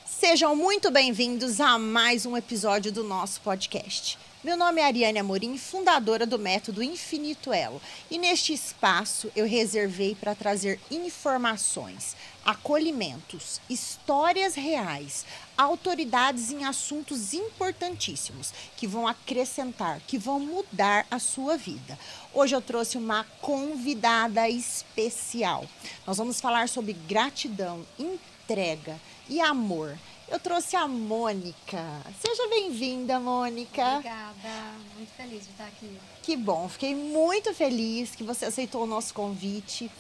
Sejam muito bem-vindos a mais um episódio do nosso podcast. Meu nome é Ariane Amorim, fundadora do Método Infinito Elo. E neste espaço eu reservei para trazer informações, acolhimentos, histórias reais, autoridades em assuntos importantíssimos que vão acrescentar, que vão mudar a sua vida. Hoje eu trouxe uma convidada especial. Nós vamos falar sobre gratidão, entrega e amor. Eu trouxe a Mônica. Seja bem-vinda, Mônica. Obrigada, muito feliz de estar aqui. Que bom, fiquei muito feliz que você aceitou o nosso convite.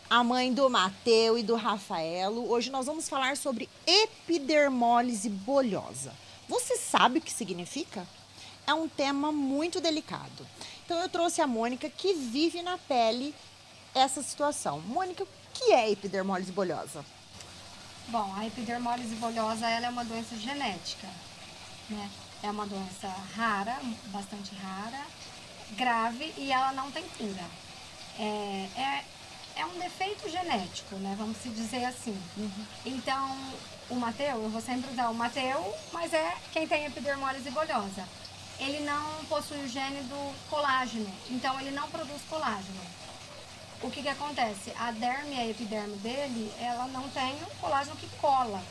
A mãe do Mateu e do Rafaelo. Hoje nós vamos falar sobre epidermólise bolhosa. Você sabe o que significa? É um tema muito delicado. Então eu trouxe a Mônica que vive na pele essa situação. Mônica, o que é epidermólise bolhosa? Bom, a epidermólise bolhosa ela é uma doença genética, né? É uma doença rara, bastante rara, grave e ela não tem cura. É um defeito genético, né? Vamos se dizer assim. Então, o Mateu, eu vou sempre usar o Mateu, mas é quem tem epidermólise bolhosa. Ele não possui o gene do colágeno, então ele não produz colágeno. O que acontece? A derme e a epiderme dele, ela não tem o colágeno que cola.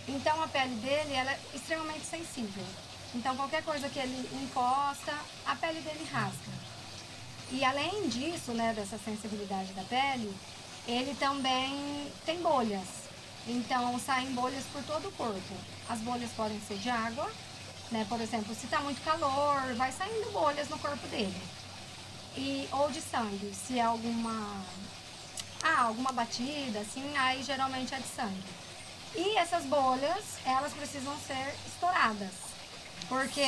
Então a pele dele ela é extremamente sensível. Então qualquer coisa que ele encosta, a pele dele rasga. E além disso, né, dessa sensibilidade da pele, ele também tem bolhas. Então saem bolhas por todo o corpo. As bolhas podem ser de água, né? Por exemplo, se está muito calor, vai saindo bolhas no corpo dele. Ou de sangue, se é alguma batida, assim, aí geralmente é de sangue. E essas bolhas, elas precisam ser estouradas, porque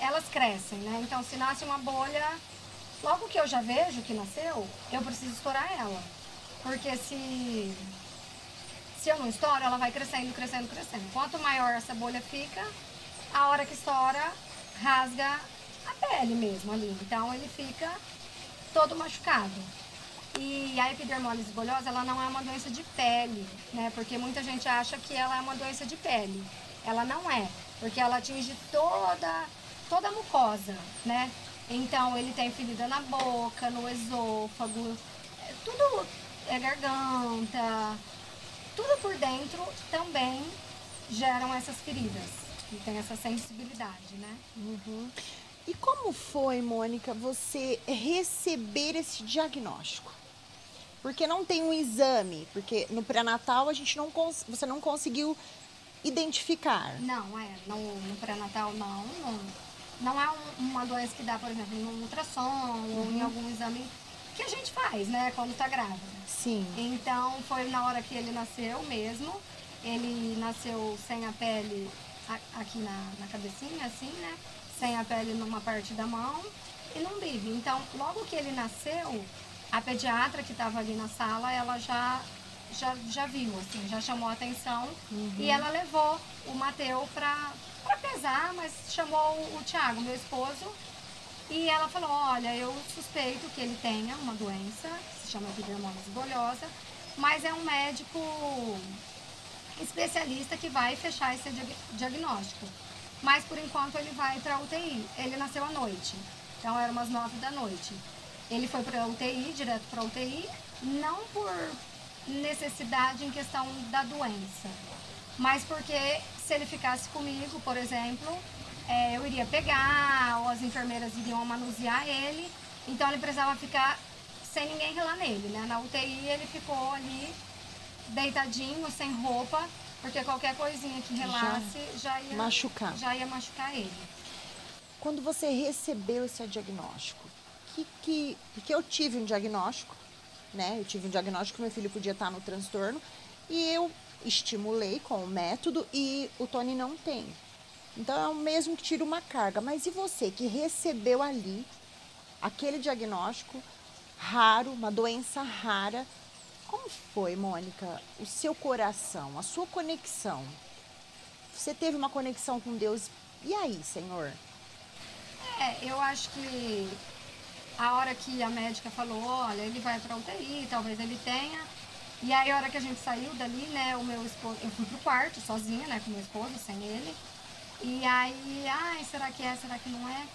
elas crescem, né? Então, se nasce uma bolha, logo que eu já vejo que nasceu, eu preciso estourar ela. Porque se eu não estouro, ela vai crescendo, crescendo, crescendo. Quanto maior essa bolha fica, a hora que estoura, rasga a pele mesmo ali. Então, ele fica todo machucado. E a epidermólise bolhosa, ela não é uma doença de pele, né? Porque muita gente acha que ela é uma doença de pele. Ela não é, porque ela atinge toda a mucosa, né? Então, ele tem ferida na boca, no esôfago, tudo é garganta, tudo por dentro também geram essas feridas. E tem essa sensibilidade, né? E como foi, Mônica, você receber esse diagnóstico? Porque não tem um exame, porque no pré-natal você não conseguiu identificar. Não, no pré-natal não é uma doença que dá, por exemplo, no ultrassom ou em algum exame que a gente faz, né, quando tá grávida. Sim. Então foi na hora que ele nasceu mesmo, ele nasceu sem a pele aqui na cabecinha, assim, né, sem a pele numa parte da mão e no umbigo. Então, logo que ele nasceu, a pediatra que estava ali na sala, ela já viu, assim, já chamou a atenção e ela levou o Mateu para pesar, mas chamou o Thiago, meu esposo, e ela falou, olha, eu suspeito que ele tenha uma doença, que se chama epidermólise bolhosa, mas é um médico especialista que vai fechar esse diagnóstico. Mas por enquanto ele vai para UTI. Ele nasceu à noite, então era umas 9 da noite. Ele foi para UTI, direto para UTI, não por necessidade em questão da doença, mas porque se ele ficasse comigo, por exemplo, eu iria pegar, ou as enfermeiras iriam manusear ele, então ele precisava ficar sem ninguém relar nele, né? Na UTI ele ficou ali deitadinho, sem roupa, porque qualquer coisinha que relasse já ia machucar ele. Quando você recebeu esse diagnóstico, porque eu tive um diagnóstico, né? Eu tive um diagnóstico que meu filho podia estar no transtorno e eu estimulei com o método e o Tony não tem. Então é o mesmo que tira uma carga. Mas e você que recebeu ali aquele diagnóstico raro, uma doença rara, como foi, Mônica, o seu coração, a sua conexão? Você teve uma conexão com Deus. E aí, Senhor? Eu acho que a hora que a médica falou, olha, ele vai para UTI, talvez ele tenha, E aí, a hora que a gente saiu dali, né, o meu esposo, eu fui pro quarto sozinha, né, com o meu esposo, sem ele. E aí, ai, será que é, será que não é?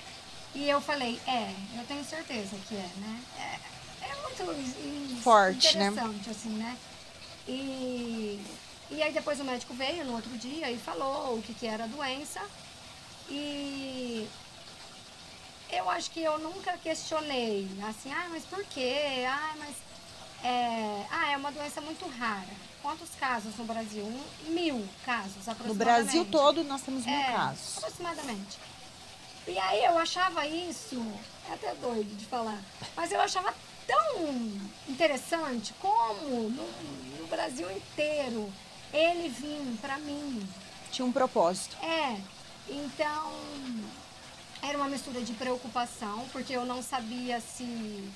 E eu falei, eu tenho certeza que é, né? É muito Forte, né? interessante, assim, né? E aí depois o médico veio no outro dia e falou o que era a doença. E eu acho que eu nunca questionei, assim, mas por quê? Mas é uma doença muito rara. Quantos casos no Brasil? 1.000 casos, aproximadamente. No Brasil todo nós temos 1.000 casos. Aproximadamente. E aí eu achava isso, é até doido de falar, mas eu achava tão interessante como no Brasil inteiro ele vinha para mim. Tinha um propósito. Então era uma mistura de preocupação, porque eu não sabia se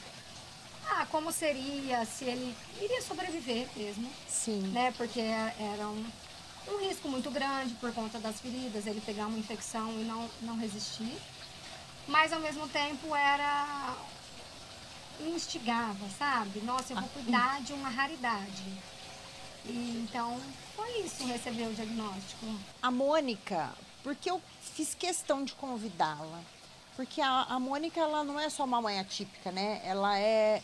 como seria, se ele iria sobreviver mesmo. Sim. Né? Porque era um risco muito grande por conta das feridas, ele pegar uma infecção e não resistir. Mas ao mesmo tempo me instigava, sabe? Nossa, eu vou cuidar de uma raridade. E então foi isso, receber o diagnóstico. A Mônica, porque eu fiz questão de convidá-la? Porque a Mônica, ela não é só uma mãe atípica, né?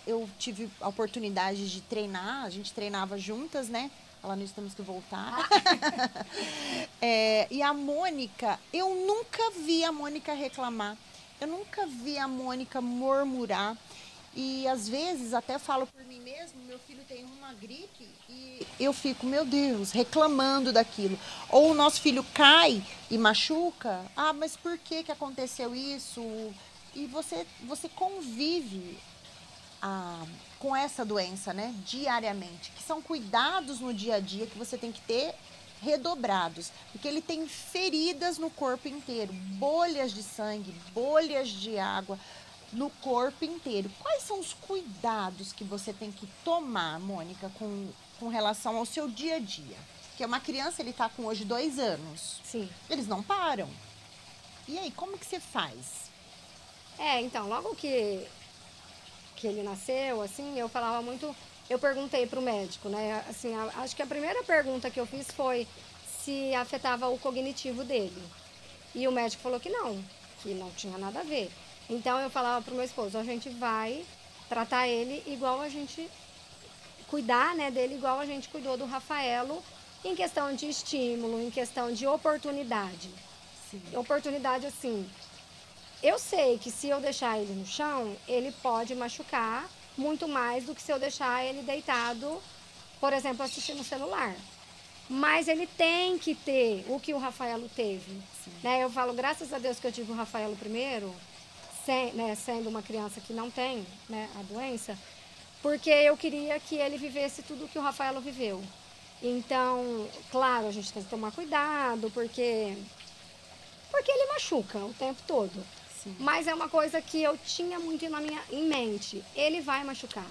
Eu tive a oportunidade de treinar, a gente treinava juntas, né? Ela nós temos que voltar. E a Mônica, eu nunca vi a Mônica reclamar. Eu nunca vi a Mônica murmurar. E às vezes, até falo por mim mesmo, meu filho tem uma gripe e eu fico, meu Deus, reclamando daquilo. Ou o nosso filho cai e machuca. Mas por que aconteceu isso? E você convive com essa doença, né, diariamente. Que são cuidados no dia a dia que você tem que ter redobrados. Porque ele tem feridas no corpo inteiro. Bolhas de sangue, bolhas de água no corpo inteiro. Quais são os cuidados que você tem que tomar, Mônica, com relação ao seu dia a dia? Porque uma criança, ele está com hoje 2 anos. Sim. Eles não param. E aí, como que você faz? Então, logo que ele nasceu, assim, eu falava muito... Eu perguntei para o médico, né? Assim, acho que a primeira pergunta que eu fiz foi se afetava o cognitivo dele. E o médico falou que não tinha nada a ver. Então eu falava pro meu esposo, a gente vai tratar ele igual a gente cuidar, né, dele igual a gente cuidou do Rafaelo, em questão de estímulo, em questão de oportunidade. Sim. Oportunidade, assim, eu sei que se eu deixar ele no chão, ele pode machucar muito mais do que se eu deixar ele deitado, por exemplo, assistindo o celular. Mas ele tem que ter o que o Rafaelo teve. Né? Eu falo, graças a Deus que eu tive o Rafaelo primeiro, sendo uma criança que não tem, né, a doença, porque eu queria que ele vivesse tudo que o Rafaelo viveu. Então, claro, a gente tem que tomar cuidado, porque ele machuca o tempo todo. Sim. Mas é uma coisa que eu tinha muito em mente. Ele vai machucar.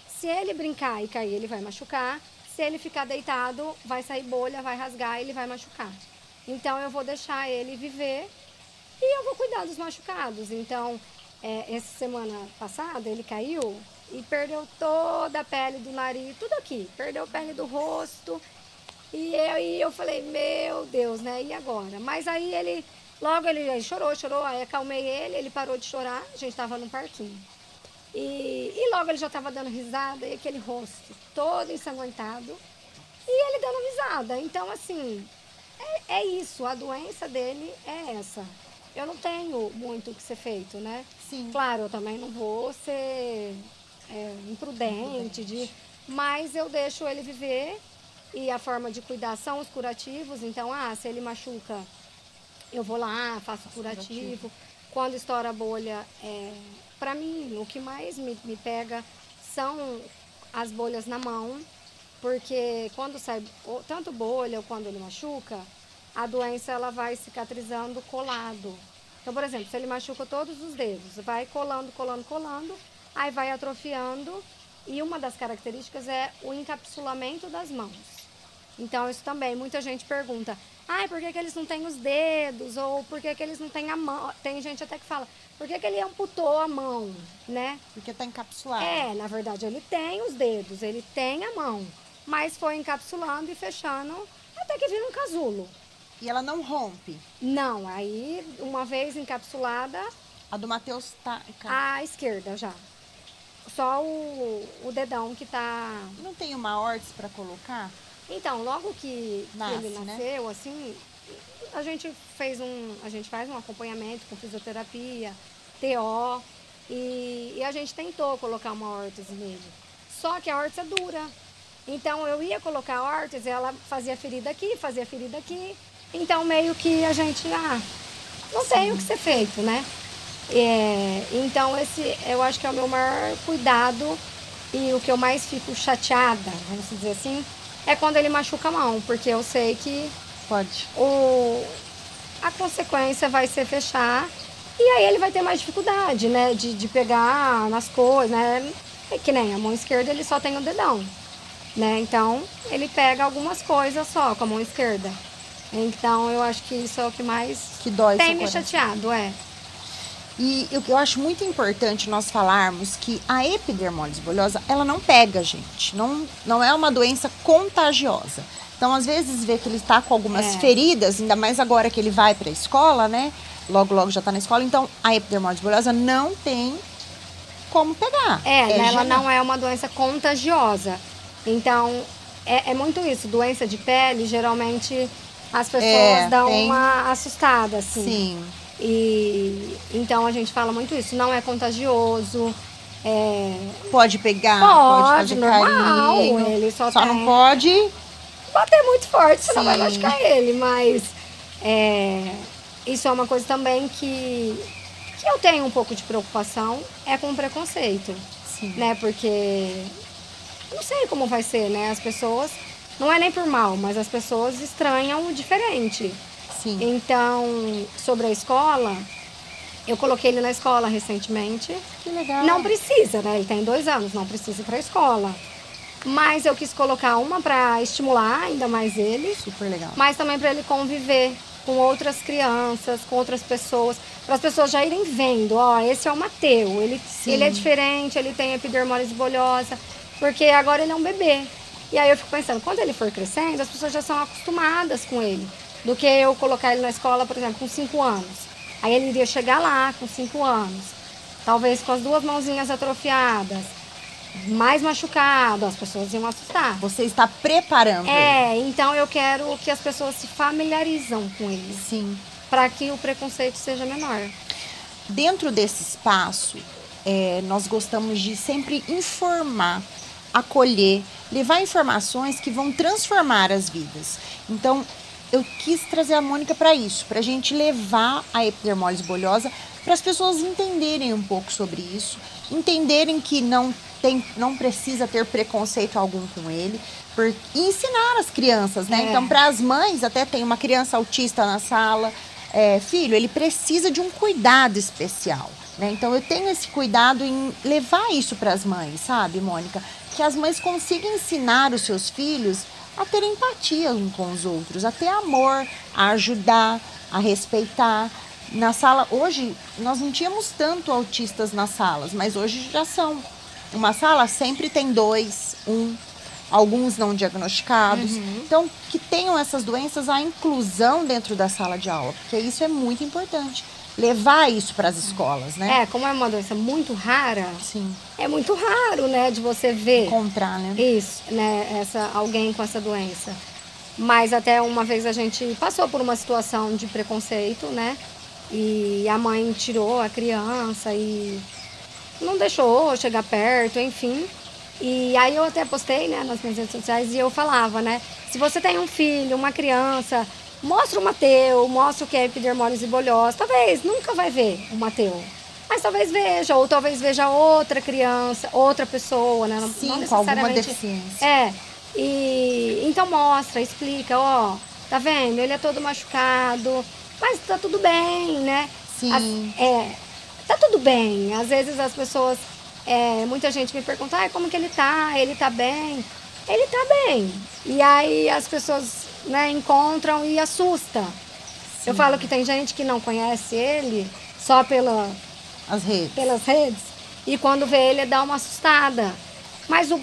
Se ele brincar e cair, ele vai machucar. Se ele ficar deitado, vai sair bolha, vai rasgar, ele vai machucar. Então, eu vou deixar ele viver e eu vou cuidar dos machucados. Então, essa semana passada, ele caiu e perdeu toda a pele do nariz, tudo aqui. Perdeu a pele do rosto. E eu falei, meu Deus, né? E agora? Mas aí logo ele chorou, aí acalmei ele parou de chorar, a gente estava no parquinho. E logo ele já estava dando risada, e aquele rosto todo ensanguentado, e ele dando risada. Então, assim, é isso, a doença dele é essa. Eu não tenho muito o que ser feito, né? Sim. Claro, eu também não vou ser imprudente, mas eu deixo ele viver, e a forma de cuidar são os curativos. Então, se ele machuca, eu vou lá, faço curativo. Quando estoura a bolha, para mim, o que mais me pega são as bolhas na mão, porque quando sai tanto bolha ou quando ele machuca, a doença ela vai cicatrizando colado. Então, por exemplo, se ele machuca todos os dedos, vai colando, aí vai atrofiando, e uma das características é o encapsulamento das mãos. Então, isso também, muita gente pergunta, por que eles não têm os dedos? Ou por que eles não têm a mão? Tem gente até que fala, por que ele amputou a mão, né? Porque tá encapsulado. Na verdade, ele tem os dedos, ele tem a mão, mas foi encapsulando e fechando até que vira um casulo. E ela não rompe? Não, aí, uma vez encapsulada... A do Matheus tá... À esquerda já. Só o dedão que tá... Não tem uma órtese para colocar? Então, logo que ele nasceu, né? assim, a gente faz um acompanhamento com fisioterapia, TO, e a gente tentou colocar uma órtese nele. Só que a órtese é dura. Então, eu ia colocar a órtese, ela fazia ferida aqui, Então, meio que a gente, não tem o que ser feito, né? Então, eu acho que é o meu maior cuidado e o que eu mais fico chateada, vamos dizer assim, é quando ele machuca a mão, porque eu sei que a consequência vai ser fechar e aí ele vai ter mais dificuldade, né, de pegar nas coisas, né? É que nem a mão esquerda, ele só tem o dedão, né? Então, ele pega algumas coisas só com a mão esquerda. Então, eu acho que isso é o que mais tem me chateado, E o que eu acho muito importante nós falarmos que a epidermólise bulhosa, ela não pega, gente. Não é uma doença contagiosa. Então, às vezes, vê que ele está com algumas feridas, ainda mais agora que ele vai para a escola, né? Logo, logo já está na escola. Então, a epidermólise bulhosa não tem como pegar. Ela não é uma doença contagiosa. Então, é muito isso. Doença de pele, geralmente, as pessoas dão uma assustada, assim. Sim. E então a gente fala muito isso, não é contagioso. Pode pegar, pode fazer normal, carinho, ele só não pode bater muito forte, senão vai machucar ele. Mas isso é uma coisa também que eu tenho um pouco de preocupação, com o preconceito. Sim. Né? Porque não sei como vai ser, né? As pessoas, não é nem por mal, mas as pessoas estranham o diferente. Sim. Então, sobre a escola, eu coloquei ele na escola recentemente. Que legal. Não precisa, né? Ele tem 2 anos, não precisa ir para a escola. Mas eu quis colocar uma para estimular ainda mais ele. Super legal. Mas também para ele conviver com outras crianças, com outras pessoas. Para as pessoas já irem vendo, esse é o Mateu. Ele é diferente, ele tem epidermólise bulhosa. Porque agora ele é um bebê. E aí eu fico pensando, quando ele for crescendo, as pessoas já são acostumadas com ele. Do que eu colocar ele na escola, por exemplo, com 5 anos. Aí ele iria chegar lá com 5 anos, talvez com as 2 mãozinhas atrofiadas, mais machucado, as pessoas iam assustar. Você está preparando ele. Então eu quero que as pessoas se familiarizam com ele. Sim. Para que o preconceito seja menor. Dentro desse espaço, nós gostamos de sempre informar, acolher, levar informações que vão transformar as vidas. Então, eu quis trazer a Mônica para isso, para a gente levar a epidermólise bulhosa para as pessoas entenderem um pouco sobre isso, entenderem que não precisa ter preconceito algum com ele, e ensinar as crianças, né? Então, para as mães, até tem uma criança autista na sala, filho, ele precisa de um cuidado especial, né? Então, eu tenho esse cuidado em levar isso para as mães, sabe, Mônica? Que as mães consigam ensinar os seus filhos a ter empatia uns com os outros, a ter amor, a ajudar, a respeitar. Na sala, hoje, nós não tínhamos tanto autistas nas salas, mas hoje já são. Uma sala sempre tem 2, 1, alguns não diagnosticados. Então, que tenham essas doenças, a inclusão dentro da sala de aula, porque isso é muito importante. Levar isso para as escolas, né? Como é uma doença muito rara, sim, é muito raro, né, de você ver. Encontrar, né? Isso, né, alguém com essa doença. Mas até uma vez a gente passou por uma situação de preconceito, né? E a mãe tirou a criança e não deixou chegar perto, enfim. E aí eu até postei, né, nas minhas redes sociais e eu falava, né? Se você tem um filho, uma criança, mostra o Mateu, mostra o que é epidermólise bulhosa. Talvez nunca vai ver o Mateu, mas talvez veja, ou talvez veja outra criança, outra pessoa, né? Sim, não necessariamente... com alguma deficiência. E então mostra, explica, tá vendo? Ele é todo machucado, mas tá tudo bem, né? Sim. Tá tudo bem. Às vezes as pessoas, muita gente me pergunta, como que ele tá? Ele tá bem? ele tá bem. E aí as pessoas, né, encontram e assusta. Eu falo que tem gente que não conhece ele só pelas redes. E quando vê ele, dá uma assustada. Mas o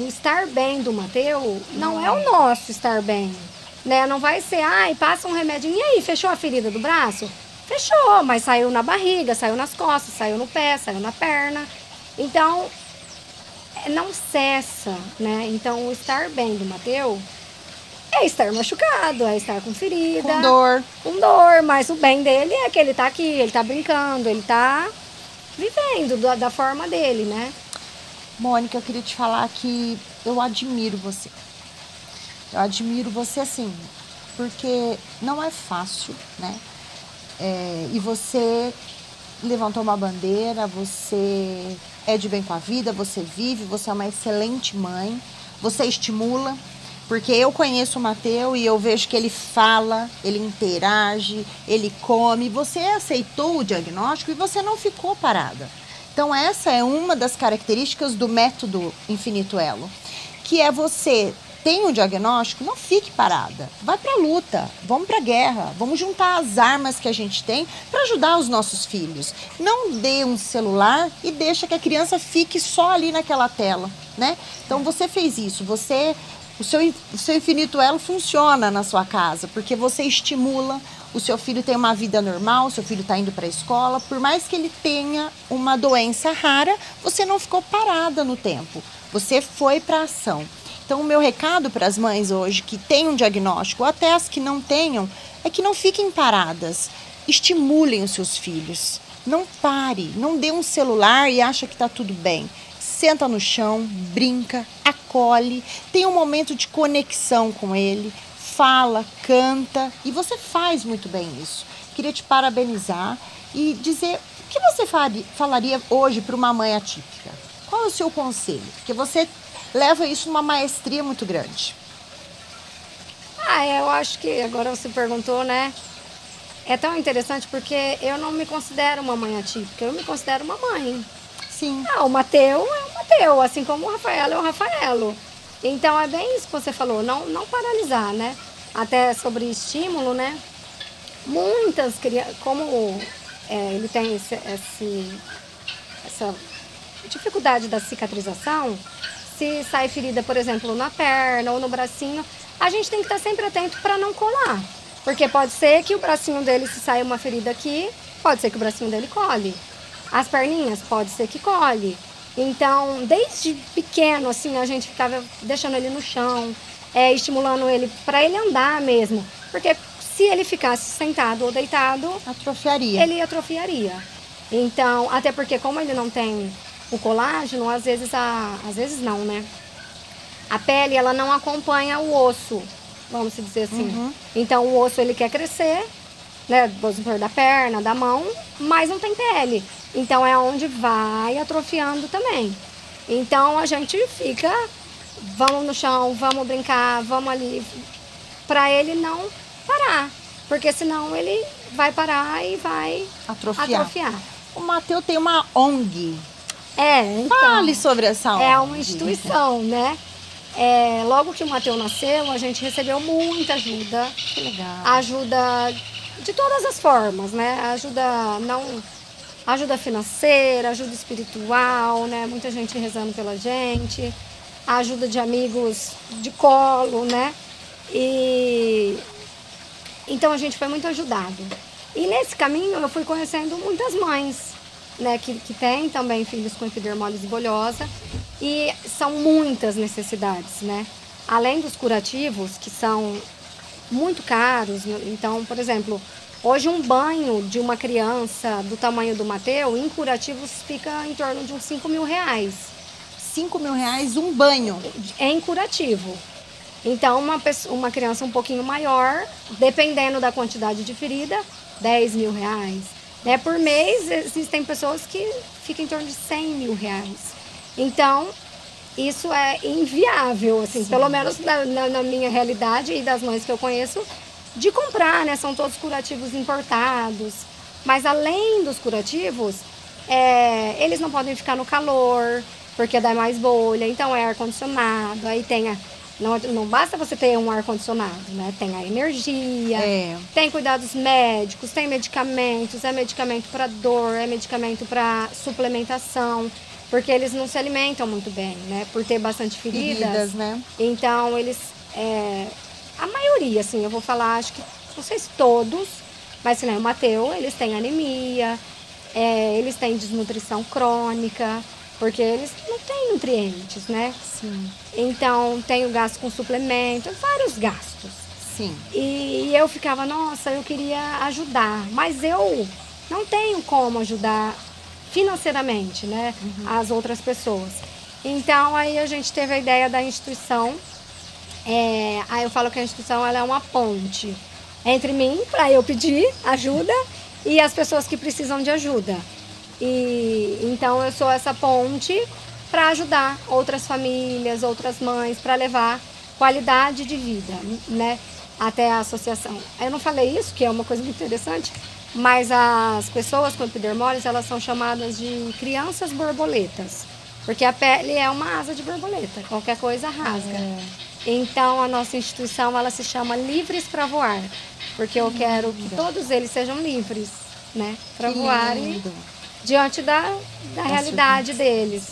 estar bem do Mateus não é o nosso estar bem. Né? Não vai ser, passa um remedinho. E aí, fechou a ferida do braço? Fechou, mas saiu na barriga, saiu nas costas, saiu no pé, saiu na perna. Então, não cessa, né? Então, o estar bem do Mateus é estar machucado, é estar com ferida. Com dor. Com dor, mas o bem dele é que ele tá aqui, ele tá brincando, ele tá vivendo da forma dele, né? Mônica, eu queria te falar que eu admiro você. Eu admiro você assim, porque não é fácil, né? E você levantou uma bandeira, você é de bem com a vida, você vive, você é uma excelente mãe, você estimula, porque eu conheço o Mateus e eu vejo que ele fala, ele interage, ele come, você aceitou o diagnóstico e você não ficou parada. Então essa é uma das características do método Infinito Elo, que é você tem um diagnóstico, não fique parada. Vai para a luta, vamos para a guerra, vamos juntar as armas que a gente tem para ajudar os nossos filhos. Não dê um celular e deixa que a criança fique só ali naquela tela, né? Então você fez isso, o seu Infinito Elo funciona na sua casa, porque você estimula, o seu filho tem uma vida normal, o seu filho está indo para a escola, por mais que ele tenha uma doença rara, você não ficou parada no tempo, você foi para a ação. Então, o meu recado para as mães hoje que têm um diagnóstico, ou até as que não tenham, é que não fiquem paradas. Estimulem os seus filhos. Não pare, não dê um celular e acha que está tudo bem. Senta no chão, brinca, acolhe, tem um momento de conexão com ele, fala, canta, e você faz muito bem isso. Queria te parabenizar e dizer o que você falaria hoje para uma mãe atípica. Qual é o seu conselho? Porque você leva isso numa maestria muito grande. Eu acho que agora você perguntou, né? É tão interessante porque eu não me considero uma mãe atípica, eu me considero uma mãe. Sim. O Mateus é o Mateus, assim como o Rafaelo é o Rafaelo. Então é bem isso que você falou, não paralisar, né? Até sobre estímulo, né? Muitas crianças, como ele tem essa dificuldade da cicatrização, se sai ferida, por exemplo, na perna ou no bracinho, a gente tem que estar sempre atento para não colar. Porque pode ser que o bracinho dele, se sair uma ferida aqui, pode ser que o bracinho dele cole. As perninhas, pode ser que cole. Então, desde pequeno, assim, a gente ficava deixando ele no chão, estimulando ele para ele andar mesmo. Porque se ele ficasse sentado ou deitado, ele atrofiaria. Então, até porque como ele não tem o colágeno, às vezes não, né? A pele, ela não acompanha o osso, vamos dizer assim. Uhum. Então, o osso, ele quer crescer, né? Vamos supor, da perna, da mão, mas não tem pele. Então, é onde vai atrofiando também. Então, a gente fica, vamos no chão, vamos brincar, vamos ali, para ele não parar. Porque senão ele vai parar e vai atrofiar. O Mateus tem uma ONG. Então, fale sobre essa ONG. É uma instituição, né? Logo que o Mateus nasceu, a gente recebeu muita ajuda. Que legal. Ajuda de todas as formas, né? Ajuda financeira, ajuda espiritual, né? Muita gente rezando pela gente. Ajuda de amigos de colo, né? Então a gente foi muito ajudado. E nesse caminho eu fui conhecendo muitas mães, né, que tem também filhos com epidermólise bolhosa, e são muitas necessidades, né? Além dos curativos, que são muito caros. Então, por exemplo, hoje um banho de uma criança do tamanho do Mateus, em curativos, fica em torno de uns R$5.000. R$5.000 um banho? Em curativo. Então, uma criança um pouquinho maior, dependendo da quantidade de ferida, R$10.000. Né? Por mês, existem pessoas que ficam em torno de R$100.000. Então, isso é inviável, assim, pelo menos na minha realidade e das mães que eu conheço, de comprar, né? São todos curativos importados. Mas além dos curativos, eles não podem ficar no calor, porque dá mais bolha. Então é ar-condicionado, aí tem não basta você ter um ar-condicionado, né? Tem a energia, tem cuidados médicos, tem medicamentos, é medicamento para dor, é medicamento para suplementação, porque eles não se alimentam muito bem, né? Por ter bastante feridas, né? Então eles, a maioria, assim, eu vou falar, acho que, não sei se todos, mas assim, né, o Mateu, eles têm anemia, eles têm desnutrição crônica, porque eles não têm nutrientes, né? Sim. Então, tem o gasto com suplemento, vários gastos. Sim. E eu ficava, nossa, eu queria ajudar, mas eu não tenho como ajudar financeiramente, né? As outras pessoas. Então, aí a gente teve a ideia da instituição. Aí eu falo que a instituição ela é uma ponte entre mim, para eu pedir ajuda, e as pessoas que precisam de ajuda. E então eu sou essa ponte para ajudar outras famílias, outras mães, para levar qualidade de vida, né, até a associação. Eu não falei isso, que é uma coisa muito interessante, mas as pessoas com epidermólise, elas são chamadas de crianças borboletas, porque a pele é uma asa de borboleta, qualquer coisa rasga. Então a nossa instituição ela se chama Livres para Voar, porque eu quero que todos eles sejam livres, né, para voarem diante da realidade deles.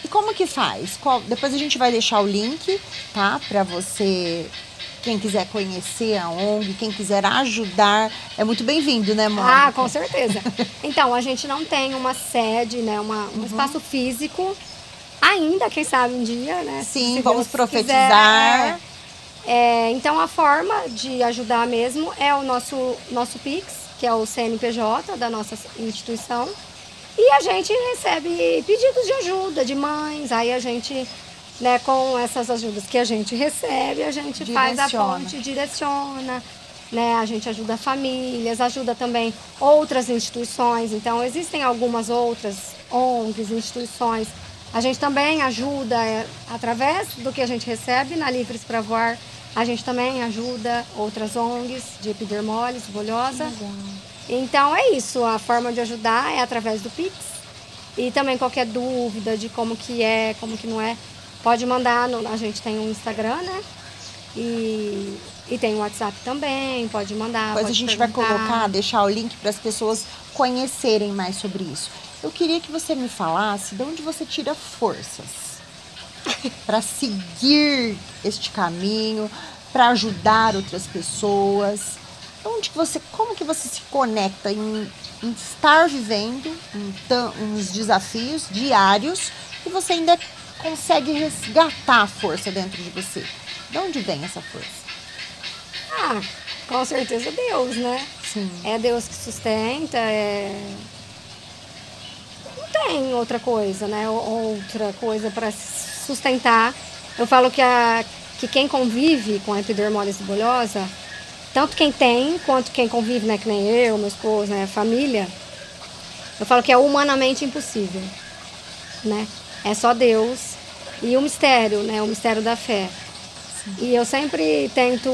E como que faz? Depois a gente vai deixar o link, tá? Para você, quem quiser conhecer a ONG, quem quiser ajudar, é muito bem-vindo, né, Mônica? Ah, com certeza. Então, a gente não tem uma sede, né, um espaço físico, ainda, quem sabe um dia, né? Sim, vamos profetizar. Então, a forma de ajudar mesmo é o nosso Pix, que é o CNPJ da nossa instituição. E a gente recebe pedidos de ajuda de mães, aí a gente, né, com essas ajudas que a gente recebe, a gente faz a ponte, direciona, né, a gente ajuda famílias, ajuda também outras instituições. Então, existem algumas outras ONGs, instituições. A gente também ajuda, através do que a gente recebe na Livres para Voar, a gente também ajuda outras ONGs de epidermólise bulhosa. Então é isso, a forma de ajudar é através do Pix. E também qualquer dúvida de como que é, como que não é, pode mandar, a gente tem um Instagram, né? E tem o WhatsApp também, pode mandar. Depois a gente vai colocar, deixar o link para as pessoas conhecerem mais sobre isso. Eu queria que você me falasse de onde você tira forças para seguir este caminho, para ajudar outras pessoas. Como que você se conecta em estar vivendo uns desafios diários e você ainda consegue resgatar a força dentro de você? De onde vem essa força? Com certeza Deus, né? Sim. É Deus que sustenta, não tem outra coisa, né? Outra coisa para sustentar. Eu falo que quem convive com a epidermólise bulhosa, tanto quem tem quanto quem convive, né, que nem eu, meu esposo, né, a família, eu falo que é humanamente impossível, né? É só Deus e o mistério, né, o mistério da fé. Sim. E eu sempre tento,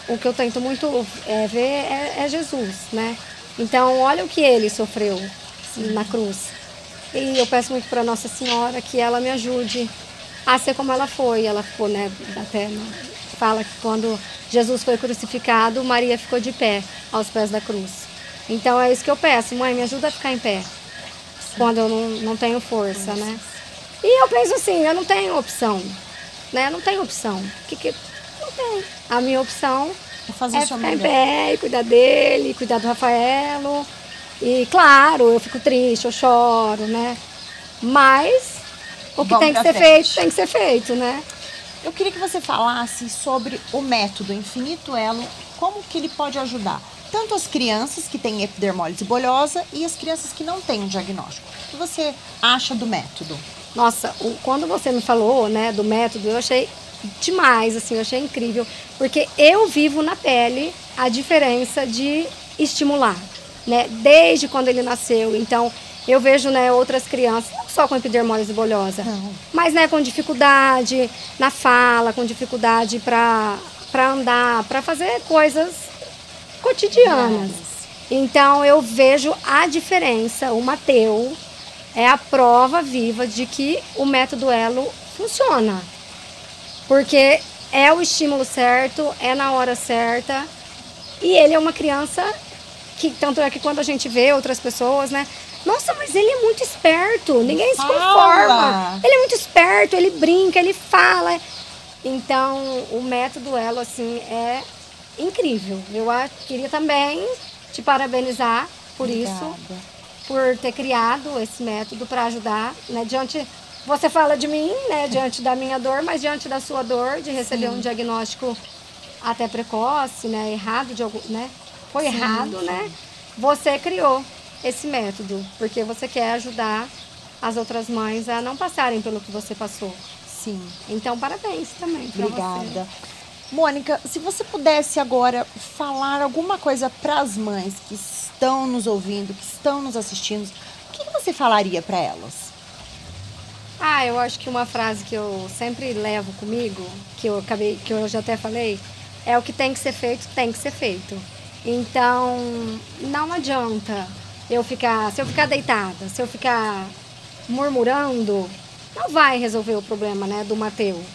o que eu tento muito ver é Jesus, né? Então, olha o que ele sofreu na cruz. E eu peço muito para Nossa Senhora que ela me ajude a ser como ela foi. Ela ficou, né, até fala que quando Jesus foi crucificado, Maria ficou de pé aos pés da cruz. Então é isso que eu peço, mãe, me ajuda a ficar em pé. Sim. Quando eu não tenho força, né? E eu penso assim, eu não tenho opção, né? Não tenho opção. Não tem. A minha opção é ficar em pé e cuidar dele, cuidar do Rafaelo. E claro, eu fico triste, eu choro, né? Mas o que tem que ser feito, tem que ser feito, né? Eu queria que você falasse sobre o método Infinito Elo, como que ele pode ajudar tanto as crianças que têm epidermólise bulhosa e as crianças que não têm o diagnóstico. O que você acha do método? Nossa, quando você me falou, né, do método, eu achei demais, assim, eu achei incrível, porque eu vivo na pele a diferença de estimular, né, desde quando ele nasceu. Então, eu vejo, né, outras crianças, não só com epidermólise bulhosa, mas, né, com dificuldade na fala, com dificuldade para andar, para fazer coisas cotidianas. Então, eu vejo a diferença. O Mateu, é a prova viva de que o método Elo funciona. Porque é o estímulo certo, é na hora certa. E ele é uma criança que, tanto é que quando a gente vê outras pessoas, né? Nossa, mas ele é muito esperto, ninguém se conforma. Ele é muito esperto, ele brinca, ele fala. Então, o método Elo, assim, é incrível. Eu queria também te parabenizar por isso, por ter criado esse método para ajudar, né? Você fala de mim, né? Diante da minha dor, mas diante da sua dor, de receber um diagnóstico até precoce, né? Errado, né? Foi errado, né? Você criou esse método, porque você quer ajudar as outras mães a não passarem pelo que você passou. Sim. Então, parabéns também pra Obrigada. você. Mônica, se você pudesse agora falar alguma coisa para as mães que estão nos ouvindo, que estão nos assistindo, o que você falaria para elas? Eu acho que uma frase que eu sempre levo comigo, que eu já até falei, é o que tem que ser feito, tem que ser feito. Então, não adianta se eu ficar deitada, se eu ficar murmurando, não vai resolver o problema, né, do Mateus.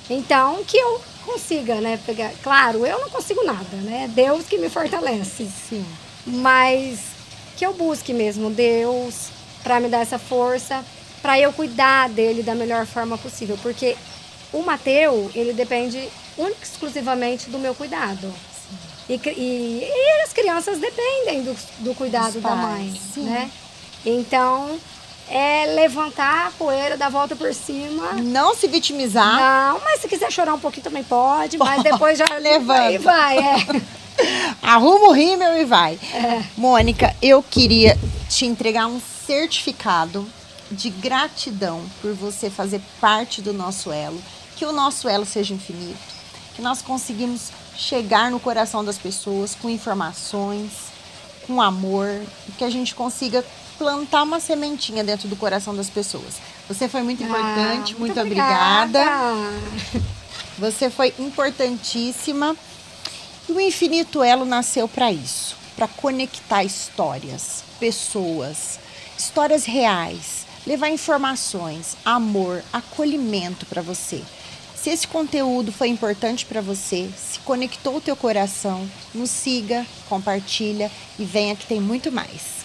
Então, que eu consiga, né, pegar... Claro, eu não consigo nada, né, Deus que me fortalece. Sim. Mas que eu busque mesmo Deus para me dar essa força, para eu cuidar dele da melhor forma possível. Porque o Mateus, ele depende única e exclusivamente do meu cuidado. E as crianças dependem do cuidado da mãe, né? Então, é levantar a poeira, dar a volta por cima. Não se vitimizar. Não, mas se quiser chorar um pouquinho também pode, mas depois já levanta. E vai, Arruma o rímel e vai. Mônica, eu queria te entregar um certificado de gratidão por você fazer parte do nosso elo. Que o nosso elo seja infinito. Que nós conseguimos chegar no coração das pessoas com informações, com amor, e que a gente consiga plantar uma sementinha dentro do coração das pessoas. Você foi muito importante, muito obrigada. Você foi importantíssima. E o Infinito Elo nasceu para isso, para conectar histórias, pessoas, histórias reais, levar informações, amor, acolhimento para você. Se esse conteúdo foi importante para você, se conectou o teu coração, nos siga, compartilha e venha que tem muito mais.